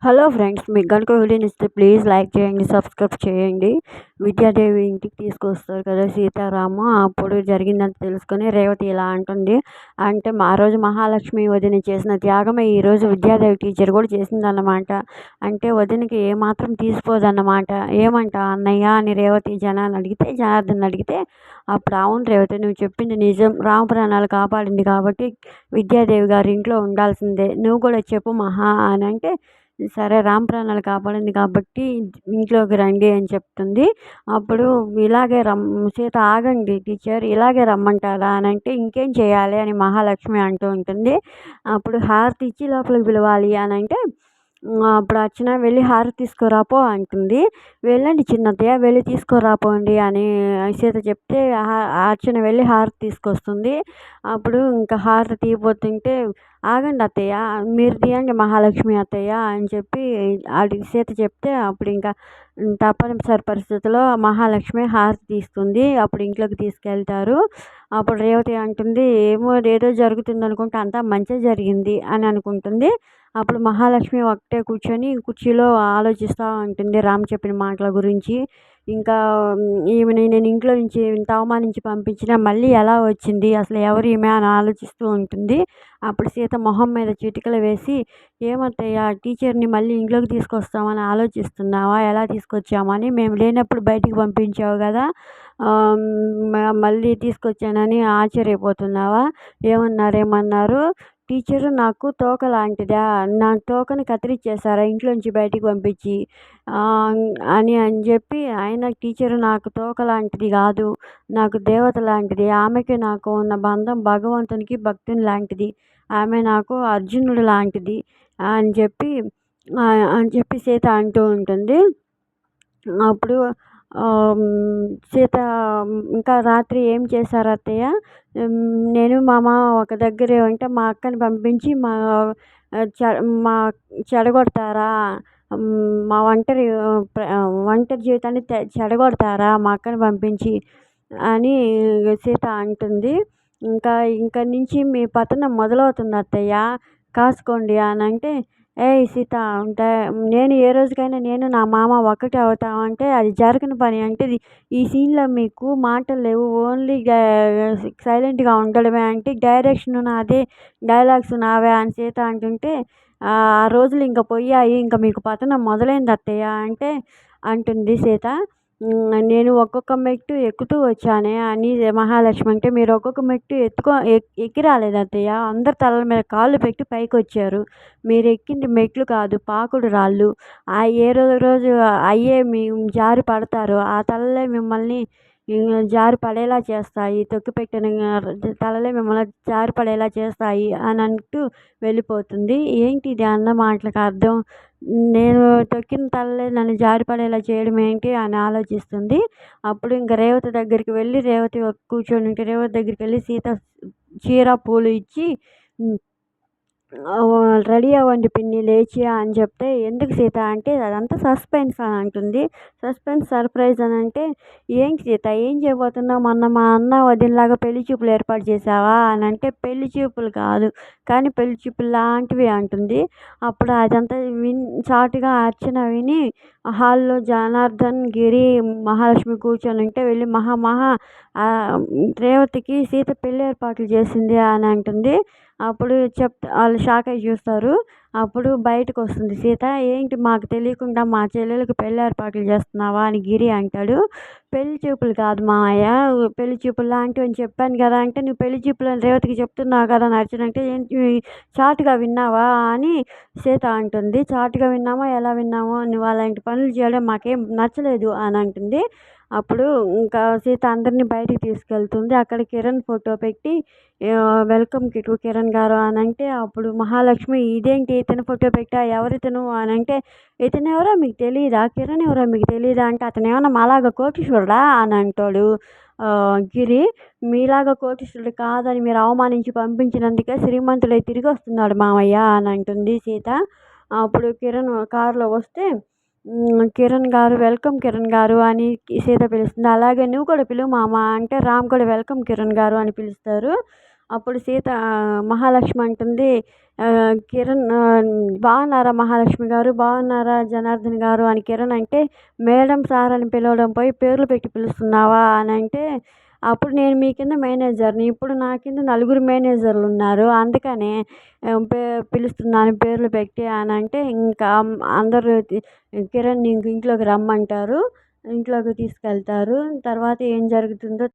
Hello friends, మీకు కనుక video నచ్చితే ప్లీజ్ లైక్ చేయండి, సబ్స్క్రైబ్ చేయండి. విద్యాదేవి ఇంటికి తీసుకొస్తారు కదా సీతారాము. అప్పుడు జరిగిందంతా తెలుసుకొని రేవతి ఇలా అంటుంది. అంటే ఆ రోజు మహాలక్ష్మి వదిన చేసిన త్యాగమే ఈరోజు విద్యాదేవి టీచర్ కూడా చేసిందన్నమాట. అంటే వదినకి ఏమాత్రం తీసిపోదన్నమాట. ఏమంటా అన్నయ్య అని రేవతి జనార్దన్ అడిగితే అప్పుడు అవును రేవతి, నువ్వు చెప్పింది నిజం. రామ ప్రాణాలు కాపాడింది కాబట్టి విద్యాదేవి గారి ఇంట్లో ఉండాల్సిందే. నువ్వు కూడా చెప్పు మహా అని అంటే సరే, రామ్ ప్రాణాలు కాపాడింది కాబట్టి ఇంట్లోకి రండి అని చెప్తుంది. అప్పుడు ఇలాగే సీత ఆగండి టీచర్, ఇలాగే రమ్మంటారా అని అంటే ఇంకేం చేయాలి అని మహాలక్ష్మి అంటూ ఉంటుంది. అప్పుడు హారతి ఇచ్చి లోపలికి పిలవాలి అని అంటే అప్పుడు అర్చన వెళ్ళి హారతి తీసుకురాపో అంటుంది. వెళ్ళండి చిన్నత్తయ్య, వెళ్ళి తీసుకురాపోండి అని సీత చెప్తే అర్చన వెళ్ళి హారతి తీసుకొస్తుంది. అప్పుడు ఇంకా హారతి తీయబోతుంటే ఆగండి అత్తయ్య, మీరు తీయండి మహాలక్ష్మి అత్తయ్య అని చెప్పి సీత చెప్తే అప్పుడు ఇంకా తప్పనిసరి పరిస్థితిలో మహాలక్ష్మి హారతి తీస్తుంది. అప్పుడు ఇంట్లోకి తీసుకెళ్తారు. అప్పుడు రేవతి అంటుంది, ఏమో ఏదో జరుగుతుంది అనుకుంటే అంతా మంచి జరిగింది అని అనుకుంటుంది. అప్పుడు మహాలక్ష్మి ఒకటే కూర్చొని కుర్చీలో ఆలోచిస్తూ ఉంటుంది రామ్ చెప్పిన మాటల గురించి. ఇంకా ఈమెని నేను ఇంట్లో నుంచి ఇంత అవమానించి పంపించినా మళ్ళీ ఎలా వచ్చింది, అసలు ఎవరు ఈమె అని ఆలోచిస్తూ ఉంటుంది. అప్పుడు సీత మొహం మీద చిటికలు వేసి, ఏమత్తయ్య టీచర్ని మళ్ళీ ఇంట్లోకి తీసుకొస్తామని ఆలోచిస్తున్నావా, ఎలా తీసుకొచ్చామని, మేము లేనప్పుడు బయటికి పంపించావు కదా, మళ్ళీ తీసుకొచ్చానని ఆశ్చర్యపోతున్నావా, ఏమన్నారు టీచరు నాకు తోక లాంటిదా, నా తోకని కత్తిరించేశారా ఇంట్లోంచి బయటికి పంపించి అని చెప్పి, ఆయన టీచరు నాకు తోక లాంటిది కాదు, నాకు దేవత లాంటిది, ఆమెకి నాకు ఉన్న బంధం భగవంతునికి భక్తుని లాంటిది, ఆమె నాకు అర్జునుడు లాంటిది అని చెప్పి సీత అంటూ ఉంటుంది. అప్పుడు సీత ఇంకా రాత్రి ఏం చేశారు అత్తయ్య, నేను మా మామ ఒక దగ్గర అంటే మా అక్కని పంపించి మా చెడగొడతారా, మా ఒంటరి జీవితాన్ని చెడగొడతారా మా అక్కని పంపించి అని సీత అంటుంది. ఇంకా నుంచి మీ పతనం మొదలవుతుంది అత్తయ్య, కాసుకోండి అని అంటే, ఏయ్ సీత, నేను ఏ రోజుకైనా నేను నా మామ ఒకటి అవుతామంటే అది జరగని పని. అంటే ఈ సీన్లో మీకు మాటలు లేవు, ఓన్లీ సైలెంట్గా ఉండడమే, అంటే డైరెక్షన్ నాదే, డైలాగ్స్ నావే అని సీత అంటుంటే, ఆ రోజులు ఇంకా పోయాయి, ఇంకా మీకు పతనం మొదలైంది అత్తయ్య అంటే అంటుంది సీత. నేను ఒక్కొక్క మెట్టు ఎక్కుతూ వచ్చానే అని మహాలక్ష్మి అంటే, మీరు ఒక్కొక్క మెట్టు ఎక్కి రాలేదు అత్తయ్య, అందరు తలల మీద కాళ్ళు పెట్టి పైకి వచ్చారు, మీరు ఎక్కింది మెట్లు కాదు పాకుడు రాళ్ళు, ఏ రోజు అయ్యే మీ జారి పడతారు, ఆ తలలే మిమ్మల్ని జారి పడేలా చేస్తాయి, తొక్కిపెట్టిన తలలే మిమ్మల్ని జారి పడేలా చేస్తాయి అని అంటూ వెళ్ళిపోతుంది. ఏంటి ఇది అన్న మాటలకు అర్థం, నేను తొక్కిన తలలే నన్ను జారి పడేలా చేయడం ఏంటి అని ఆలోచిస్తుంది. అప్పుడు ఇంకా రేవతి దగ్గరికి వెళ్ళి, రేవతి కూర్చొని ఉంటే రేవతి దగ్గరికి వెళ్ళి సీత చీర పూలు ఇచ్చి, రెడీ అవ్వండి పిన్ని లేచి అని చెప్తే, ఎందుకు సీత అంటే అదంతా సస్పెన్స్ అని అంటుంది. సస్పెన్స్ సర్ప్రైజ్ అని అంటే, ఏంటి సీత ఏం చేయబోతున్నావు, మొన్న మా అన్న వదినలాగా పెళ్లి చూపులు ఏర్పాటు చేసావా అని అంటే, పెళ్లి చూపులు కాదు కానీ పెళ్లి చూపులు లాంటివి అంటుంది. అప్పుడు అదంతా చాటుగా అర్చన విని హాల్లో జనార్దన్, గిరి, మహాలక్ష్మి కూర్చొని ఉంటే వెళ్ళి మహా రేవతికి సీత పెళ్లి ఏర్పాట్లు చేసింది అని అంటుంది. అప్పుడు వాళ్ళు షాక్ అయ్యి చూస్తారు. అప్పుడు బయటకు వస్తుంది సీత, ఏంటి మాకు తెలియకుండా మా చెల్లెలకు పెళ్లి ఏర్పాట్లు చేస్తున్నావా అని గిరి అంటాడు. పెళ్లి చూపులు కాదు మామయ్య, పెళ్లి చూపులు లాంటివి అని చెప్పాను కదా అంటే, నువ్వు పెళ్లి చూపులు అని రేవతికి చెప్తున్నావు కదా నచ్చిన అంటే, ఏంటి చాటుగా విన్నావా అని సీత అంటుంది. చాటుగా విన్నామో ఎలా విన్నామో, నువ్వు అలాంటి పనులు చేయడం మాకేం నచ్చలేదు అని అంటుంది. అప్పుడు ఇంకా సీత అందరినీ బయటికి తీసుకెళ్తుంది. అక్కడ కిరణ్ ఫోటో పెట్టి, వెల్కమ్ టు కిరణ్ గారు అని అంటే, అప్పుడు మహాలక్ష్మి ఇదేంటి ఇతని ఫోటో పెట్టా, ఎవరితను అని అంటే, ఇతను ఎవరో మీకు తెలియదా, కిరణ్ ఎవరో మీకు తెలియదా అంటే, అతను ఏమన్నా మాలాగా కోటీశ్వరుడా అని అంటాడు గిరి. మీలాగా కోటీశ్వరుడు కాదని మీరు అవమానించి పంపించినందుకే శ్రీమంతుడై తిరిగి వస్తున్నాడు మామయ్య అని అంటుంది సీత. అప్పుడు కిరణ్ కారులో వస్తే, కిరణ్ గారు వెల్కమ్ కిరణ్ గారు అని సీత పిలుస్తుంది. అలాగే నువ్వు కూడా పిలువు మామ అంటే రామ్ కూడా వెల్కమ్ కిరణ్ గారు అని పిలుస్తారు. అప్పుడు సీత మహాలక్ష్మి అంటుంది, కిరణ్ బాగున్నారా మహాలక్ష్మి గారు, బాగున్నారా జనార్దన్ గారు అని కిరణ్ అంటే, మేడం సార్ అని పిలవడం పోయి పేర్లు పెట్టి పిలుస్తున్నావా అని అంటే, అప్పుడు నేను మీ కింద మేనేజర్ని, ఇప్పుడు నా కింద నలుగురు మేనేజర్లు ఉన్నారు, అందుకనే పే పిలుస్తున్నాను పేర్లు పెట్టి అని అంటే, ఇంకా అందరూ కిరణ్ ఇంట్లోకి రమ్మంటారు, ఇంట్లోకి తీసుకెళ్తారు. తర్వాత ఏం జరుగుతుందో